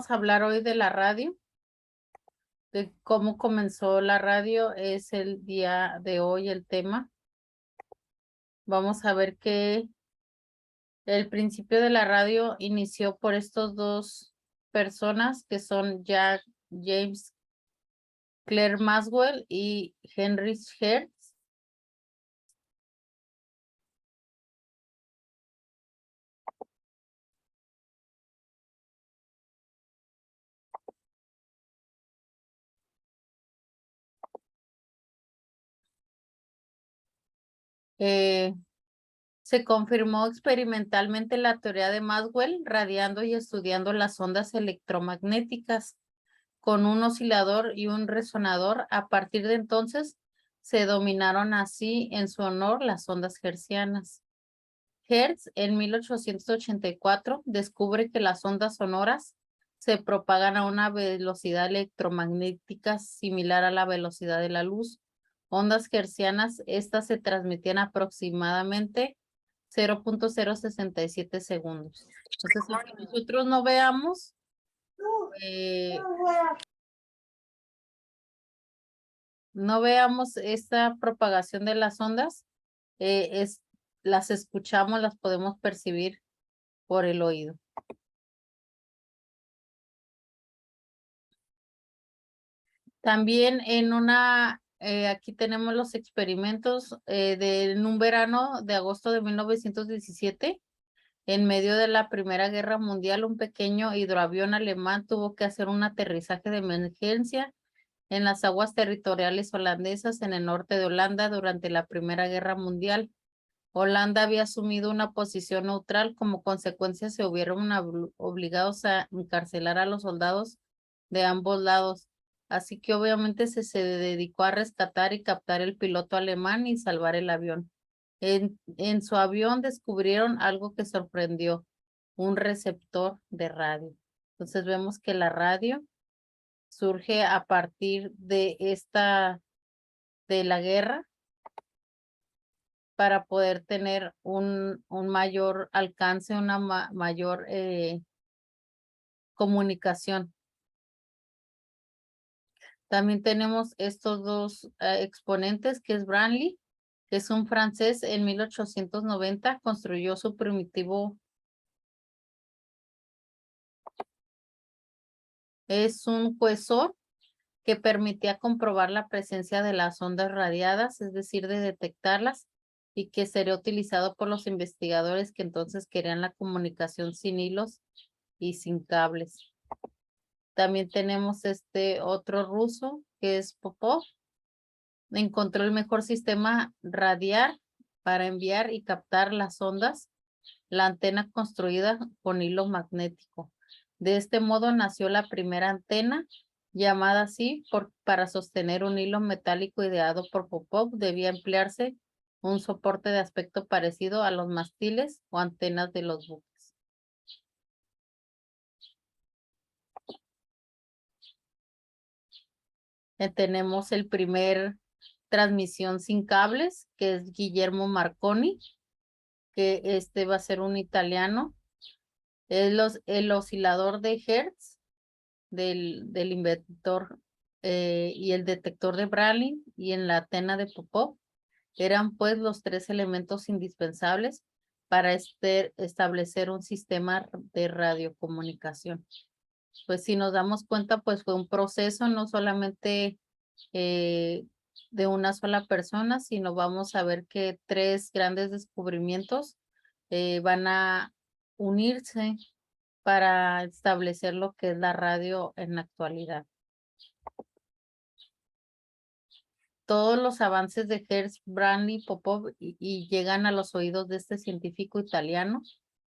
hablar hoy de la radio, de cómo comenzó la radio. Es el día de hoy el tema. Vamos a ver que el principio de la radio inició por estos dos personas que son James Clerk Maxwell y Heinrich Hertz. Se confirmó experimentalmente la teoría de Maxwell, radiando y estudiando las ondas electromagnéticas con un oscilador y un resonador. A partir de entonces, se dominaron así en su honor las ondas hertzianas. Hertz, en 1884, descubre que las ondas sonoras se propagan a una velocidad electromagnética similar a la velocidad de la luz. Ondas hertzianas, estas se transmitían aproximadamente 0.067 segundos. Entonces, aunque nosotros no veamos, esta propagación de las ondas, las escuchamos, las podemos percibir por el oído. También aquí tenemos los experimentos en un verano de agosto de 1917. En medio de la Primera Guerra Mundial, un pequeño hidroavión alemán tuvo que hacer un aterrizaje de emergencia en las aguas territoriales holandesas en el norte de Holanda durante la Primera Guerra Mundial. Holanda había asumido una posición neutral. Como consecuencia, se hubieron obligados a encarcelar a los soldados de ambos lados. Así que obviamente se dedicó a rescatar y captar el piloto alemán y salvar el avión. En su avión descubrieron algo que sorprendió, un receptor de radio. Entonces vemos que la radio surge a partir de la guerra, para poder tener un mayor alcance, una mayor comunicación. También tenemos estos dos exponentes, que es Branly, que es un francés. En 1890 construyó su primitivo. Es un cuesor que permitía comprobar la presencia de las ondas radiadas, es decir, de detectarlas, y que sería utilizado por los investigadores que entonces querían la comunicación sin hilos y sin cables. También tenemos este otro ruso, que es Popov. Encontró el mejor sistema radial para enviar y captar las ondas, la antena construida con hilo magnético. De este modo nació la primera antena, llamada así para sostener un hilo metálico ideado por Popov. Debía emplearse un soporte de aspecto parecido a los mástiles o antenas de los buques. Tenemos el primer transmisión sin cables, que es Guillermo Marconi, que este va a ser un italiano. Es el oscilador de Hertz del inventor, y el detector de Branly y en la antena de Popov eran pues los tres elementos indispensables para establecer un sistema de radiocomunicación. Pues si nos damos cuenta, pues fue un proceso no solamente de una sola persona, sino vamos a ver que tres grandes descubrimientos van a unirse para establecer lo que es la radio en la actualidad. Todos los avances de Hertz, Branly, Popov y llegan a los oídos de este científico italiano,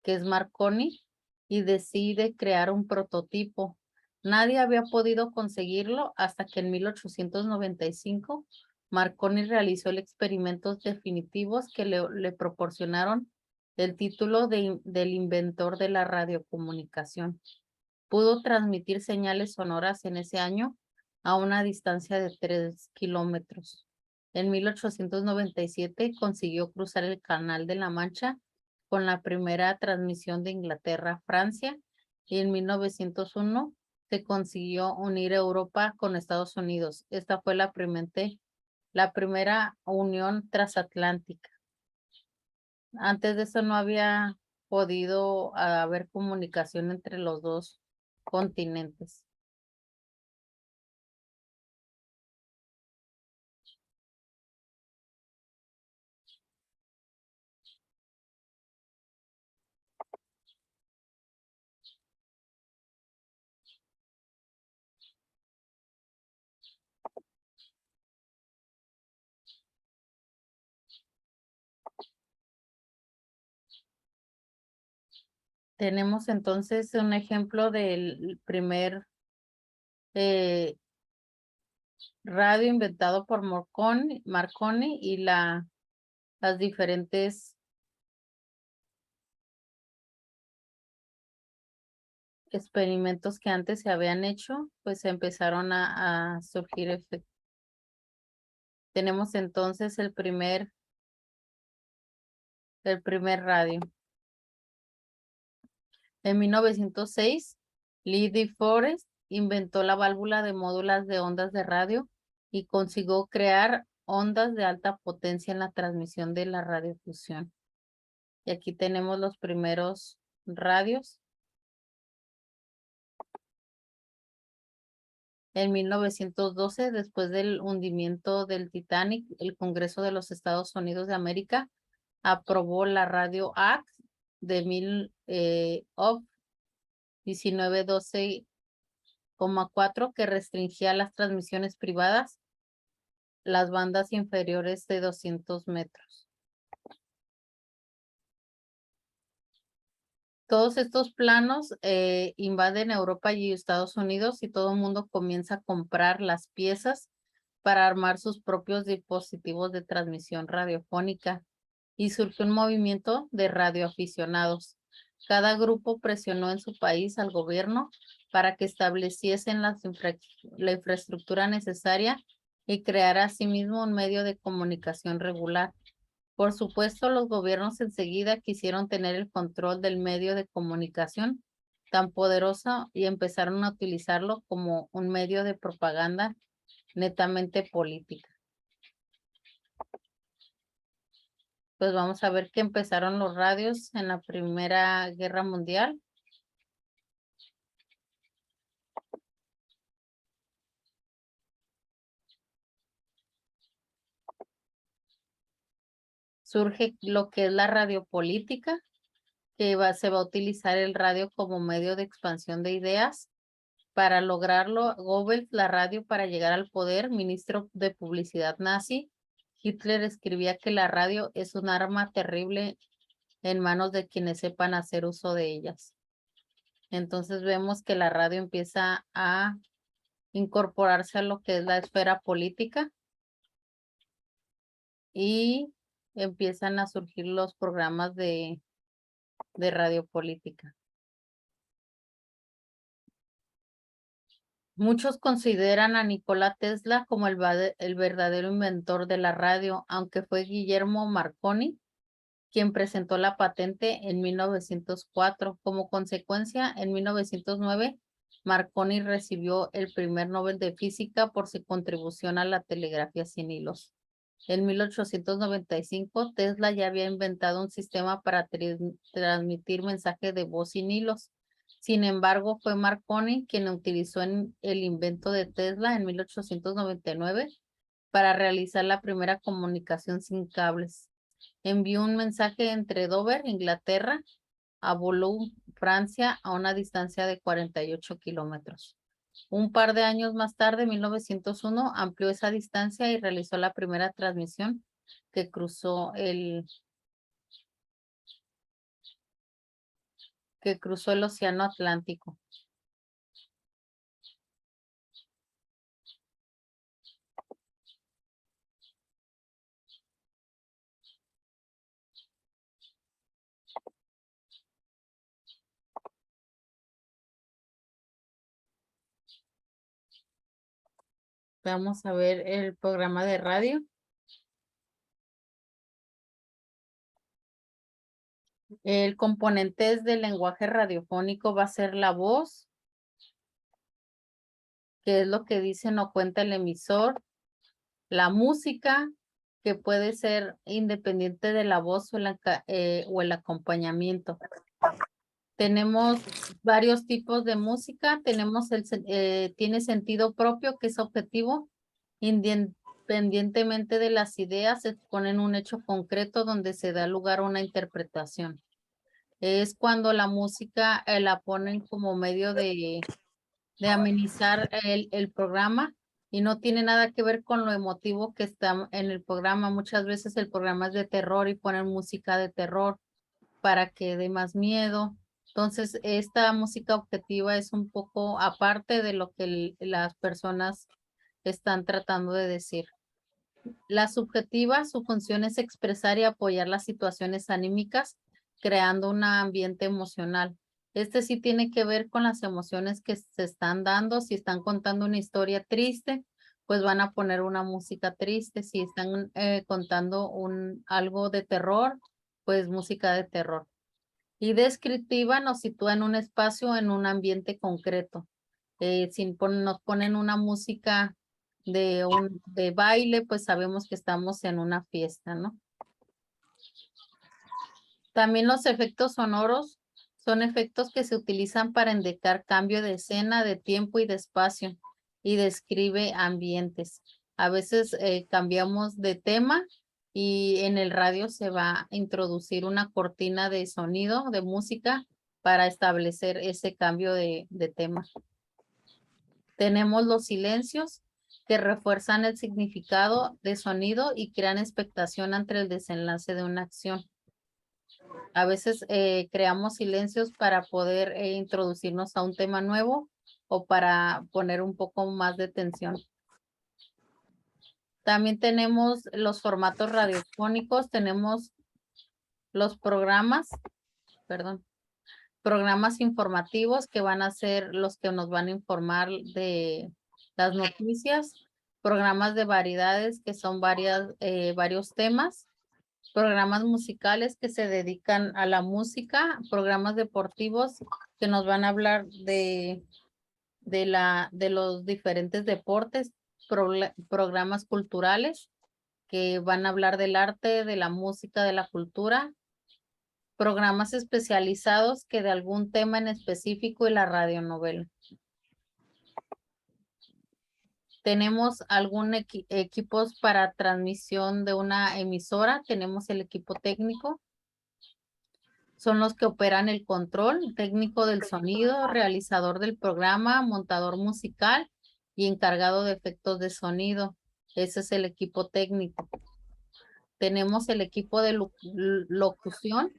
que es Marconi, y decide crear un prototipo. Nadie había podido conseguirlo hasta que en 1895 Marconi realizó el experimentos definitivos que le proporcionaron el título del inventor de la radiocomunicación. Pudo transmitir señales sonoras en ese año a una distancia de 3 kilómetros. En 1897 consiguió cruzar el Canal de la Mancha con la primera transmisión de Inglaterra a Francia, y en 1901 se consiguió unir Europa con Estados Unidos. Esta fue la primera unión transatlántica. Antes de eso no había podido haber comunicación entre los dos continentes. Tenemos entonces un ejemplo del primer radio inventado por Marconi y las diferentes experimentos que antes se habían hecho, pues empezaron a surgir efectos. Tenemos entonces el primer radio. En 1906, Lee de Forest inventó la válvula de módulas de ondas de radio y consiguió crear ondas de alta potencia en la transmisión de la radiofusión. Y aquí tenemos los primeros radios. En 1912, después del hundimiento del Titanic, el Congreso de los Estados Unidos de América aprobó la Radio Act de 1912,4 que restringía las transmisiones privadas, las bandas inferiores de 200 metros. Todos estos planos invaden Europa y Estados Unidos y todo el mundo comienza a comprar las piezas para armar sus propios dispositivos de transmisión radiofónica y surgió un movimiento de radioaficionados. Cada grupo presionó en su país al gobierno para que estableciesen la infraestructura necesaria y creara asimismo un medio de comunicación regular. Por supuesto, los gobiernos enseguida quisieron tener el control del medio de comunicación tan poderoso y empezaron a utilizarlo como un medio de propaganda netamente política. Pues vamos a ver que empezaron los radios en la Primera Guerra Mundial. Surge lo que es la radiopolítica, que se va a utilizar el radio como medio de expansión de ideas. Para lograrlo, Goebbels, la radio para llegar al poder, ministro de publicidad nazi, Hitler escribía que la radio es un arma terrible en manos de quienes sepan hacer uso de ellas. Entonces vemos que la radio empieza a incorporarse a lo que es la esfera política y empiezan a surgir los programas de radiopolítica. Muchos consideran a Nikola Tesla como el verdadero inventor de la radio, aunque fue Guillermo Marconi quien presentó la patente en 1904. Como consecuencia, en 1909, Marconi recibió el primer Nobel de Física por su contribución a la telegrafía sin hilos. En 1895, Tesla ya había inventado un sistema para transmitir mensajes de voz sin hilos. Sin embargo, fue Marconi quien utilizó el invento de Tesla en 1899 para realizar la primera comunicación sin cables. Envió un mensaje entre Dover, Inglaterra, a Boulogne, Francia, a una distancia de 48 kilómetros. Un par de años más tarde, en 1901, amplió esa distancia y realizó la primera transmisión que cruzó el Océano Atlántico. Vamos a ver el programa de radio. El componente del lenguaje radiofónico va a ser la voz, que es lo que dice o cuenta el emisor, la música, que puede ser independiente de la voz o el acompañamiento. Tenemos varios tipos de música. Tenemos tiene sentido propio, que es objetivo, independientemente de las ideas, se expone en un hecho concreto donde se da lugar a una interpretación. Es cuando la música la ponen como medio de amenizar el programa y no tiene nada que ver con lo emotivo que está en el programa. Muchas veces el programa es de terror y ponen música de terror para que dé más miedo. Entonces, esta música objetiva es un poco aparte de lo que las personas están tratando de decir. La subjetiva, su función es expresar y apoyar las situaciones anímicas, creando un ambiente emocional. Este sí tiene que ver con las emociones que se están dando. Si están contando una historia triste, pues van a poner una música triste. Si están contando algo de terror, pues música de terror. Y descriptiva nos sitúa en un espacio, en un ambiente concreto. Si nos ponen una música de baile, pues sabemos que estamos en una fiesta, ¿no? También los efectos sonoros son efectos que se utilizan para indicar cambio de escena, de tiempo y de espacio, y describe ambientes. A veces cambiamos de tema y en el radio se va a introducir una cortina de sonido, de música, para establecer ese cambio de tema. Tenemos los silencios, que refuerzan el significado de sonido y crean expectación ante el desenlace de una acción. A veces creamos silencios para poder introducirnos a un tema nuevo o para poner un poco más de tensión. También tenemos los formatos radiofónicos, tenemos los programas informativos, que van a ser los que nos van a informar de las noticias, programas de variedades, que son varios temas, programas musicales que se dedican a la música, programas deportivos que nos van a hablar de los diferentes deportes, programas culturales que van a hablar del arte, de la música, de la cultura, programas especializados que de algún tema en específico y la radionovela. Tenemos equipos para transmisión de una emisora. Tenemos el equipo técnico. Son los que operan el control técnico del sonido, realizador del programa, montador musical y encargado de efectos de sonido. Ese es el equipo técnico. Tenemos el equipo de locución,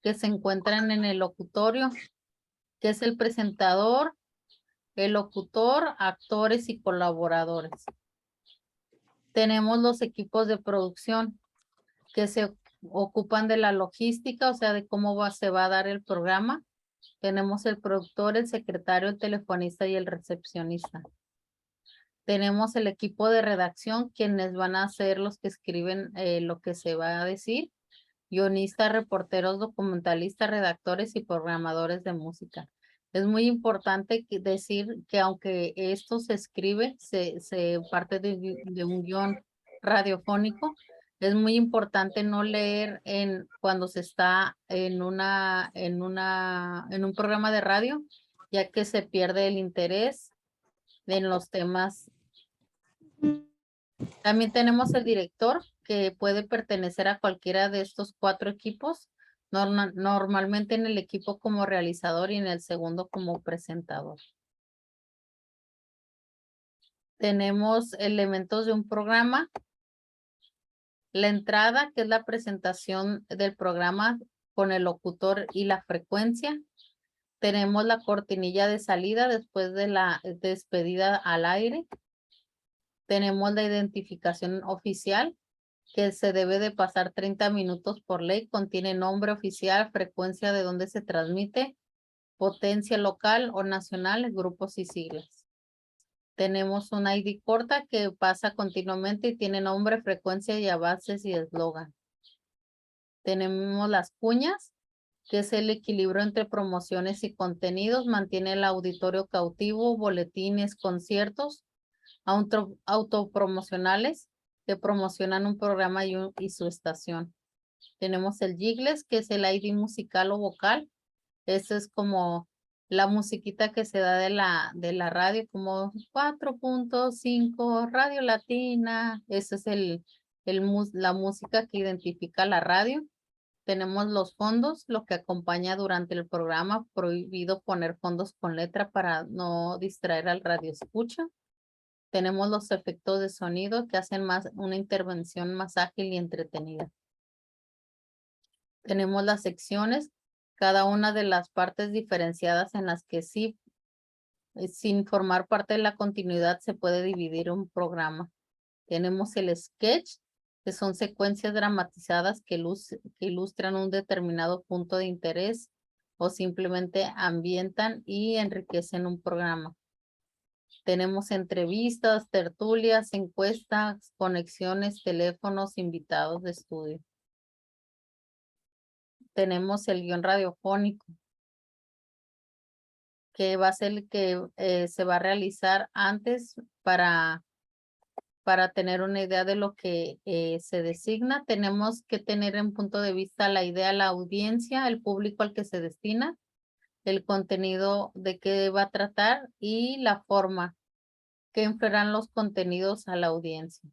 que se encuentran en el locutorio, que es el presentador, el locutor, actores y colaboradores. Tenemos los equipos de producción, que se ocupan de la logística, o sea, de cómo se va a dar el programa. Tenemos el productor, el secretario, el telefonista y el recepcionista. Tenemos el equipo de redacción, quienes van a ser los que escriben lo que se va a decir. Guionistas, reporteros, documentalistas, redactores y programadores de música. Es muy importante decir que aunque esto se escribe, se parte de un guión radiofónico, es muy importante no leer cuando se está en un programa de radio, ya que se pierde el interés en los temas. También tenemos el director, que puede pertenecer a cualquiera de estos 4 equipos, normalmente en el equipo como realizador y en el segundo como presentador. Tenemos elementos de un programa. La entrada, que es la presentación del programa con el locutor y la frecuencia. Tenemos la cortinilla de salida después de la despedida al aire. Tenemos la identificación oficial, que se debe de pasar 30 minutos por ley. Contiene nombre oficial, frecuencia de donde se transmite, potencia local o nacional, grupos y siglas. Tenemos una ID corta que pasa continuamente y tiene nombre, frecuencia y avances y eslogan. Tenemos las cuñas, que es el equilibrio entre promociones y contenidos, mantiene el auditorio cautivo, boletines, conciertos, autopromocionales que promocionan un programa y su estación. Tenemos el Jingles, que es el ID musical o vocal. Eso es como la musiquita que se da de la radio, como 4.5, Radio Latina. Esa es la música que identifica la radio. Tenemos los fondos, lo que acompaña durante el programa, prohibido poner fondos con letra para no distraer al radio escucha. Tenemos los efectos de sonido que hacen una intervención más ágil y entretenida. Tenemos las secciones, cada una de las partes diferenciadas en las que sí, sin formar parte de la continuidad, se puede dividir un programa. Tenemos el sketch, que son secuencias dramatizadas que ilustran un determinado punto de interés o simplemente ambientan y enriquecen un programa. Tenemos entrevistas, tertulias, encuestas, conexiones, teléfonos, invitados de estudio. Tenemos el guión radiofónico, que va a ser el que se va a realizar antes para tener una idea de lo que se designa. Tenemos que tener en punto de vista la idea, la audiencia, el público al que se destina, el contenido de qué va a tratar y la forma que enfrentarán los contenidos a la audiencia.